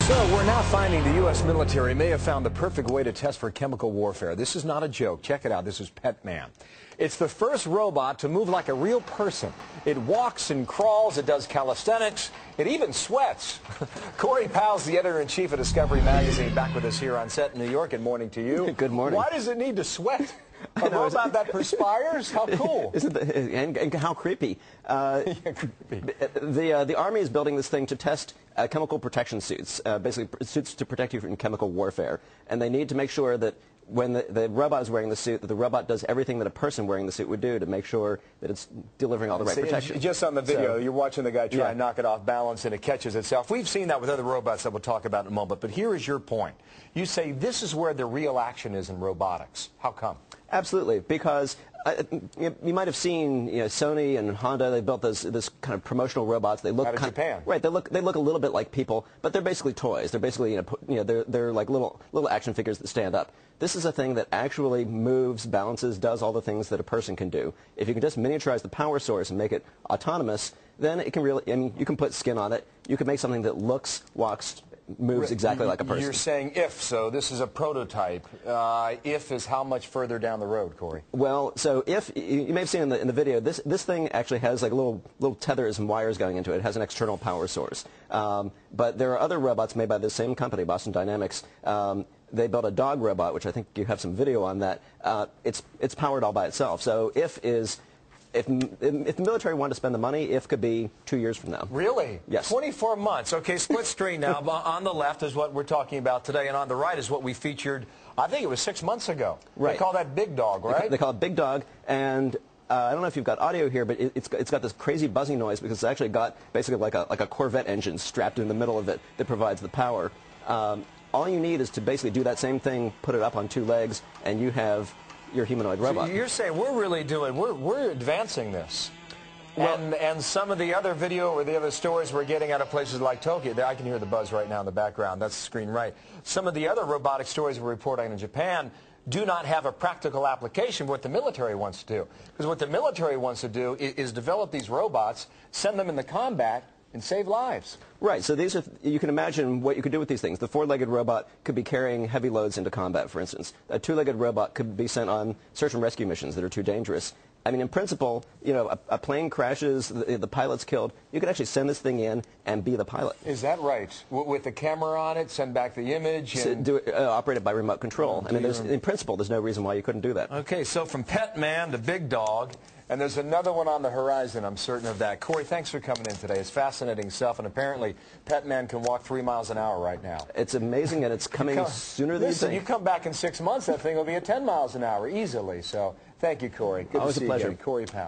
So we're now finding the U.S. military may have found the perfect way to test for chemical warfare. This is not a joke. Check it out. This is Pet Man. It's the first robot to move like a real person. It walks and crawls. It does calisthenics. It even sweats. Corey Powell's the editor-in-chief of Discovery Magazine, back with us here on set in New York. Good morning to you. Good morning. Why does it need to sweat? A robot that perspires? How cool. And how creepy. Yeah, creepy. The Army is building this thing to test chemical protection suits, basically suits to protect you from chemical warfare. And they need to make sure that when the robot is wearing the suit, that the robot does everything that a person wearing the suit would do to make sure that it's delivering all the right protection. Just on the video, you're watching the guy try and knock it off balance, and it catches itself. We've seen that with other robots that we'll talk about in a moment. But here is your point. You say this is where the real action is in robotics. How come? Absolutely, because you might have seen, Sony and Honda. They built this kind of promotional robots. They look out of Japan. Right. They look a little bit like people, but they're basically toys. They're basically they're like little action figures that stand up. This is a thing that actually moves, balances, does all the things that a person can do. If you can just miniaturize the power source and make it autonomous, then it can really. I mean, you can put skin on it. You can make something that looks, walks, moves exactly like a person. You're saying if, so this is a prototype. If is how much further down the road, Corey? Well, so if, you may have seen in the video, this thing actually has like little tethers and wires going into it. It has an external power source. But there are other robots made by the same company, Boston Dynamics. They built a dog robot, which I think you have some video on that. It's powered all by itself. So if the military wanted to spend the money, if could be 2 years from now. Really? Yes. 24 months. Okay, split screen now. On the left is what we're talking about today, and on the right is what we featured, I think it was 6 months ago. Right. They call that Big Dog, right? They call it Big Dog, and I don't know if you've got audio here, but it's got this crazy buzzing noise because it's actually got basically like a Corvette engine strapped in the middle of it that provides the power. All you need is to basically do that same thing, put it up on 2 legs, and you have your humanoid robot. So you're saying we're advancing this. Well, and some of the other video or the other stories we're getting out of places like Tokyo, I can hear the buzz right now in the background. That's the screen right. Some of the other robotic stories we're reporting in Japan do not have a practical application of what the military wants to do. Because what the military wants to do is develop these robots, send them into combat, and save lives. Right, so these are, you can imagine what you could do with these things. The 4-legged robot could be carrying heavy loads into combat, for instance. A 2-legged robot could be sent on search and rescue missions that are too dangerous. I mean, in principle, a plane crashes, the pilot's killed. You could actually send this thing in and be the pilot. Is that right? With the camera on it, send back the image? And do it, operate it by remote control. I mean, in principle, there's no reason why you couldn't do that. Okay, so from Pet Man to Big Dog, and there's another one on the horizon, I'm certain of that. Corey, thanks for coming in today. It's fascinating stuff, and apparently Pet Man can walk 3 miles an hour right now. It's amazing, and it's coming sooner than you think. You come back in 6 months, that thing will be at 10 miles an hour easily. So thank you, Corey. Good Always to see a pleasure. you again. Corey Powell.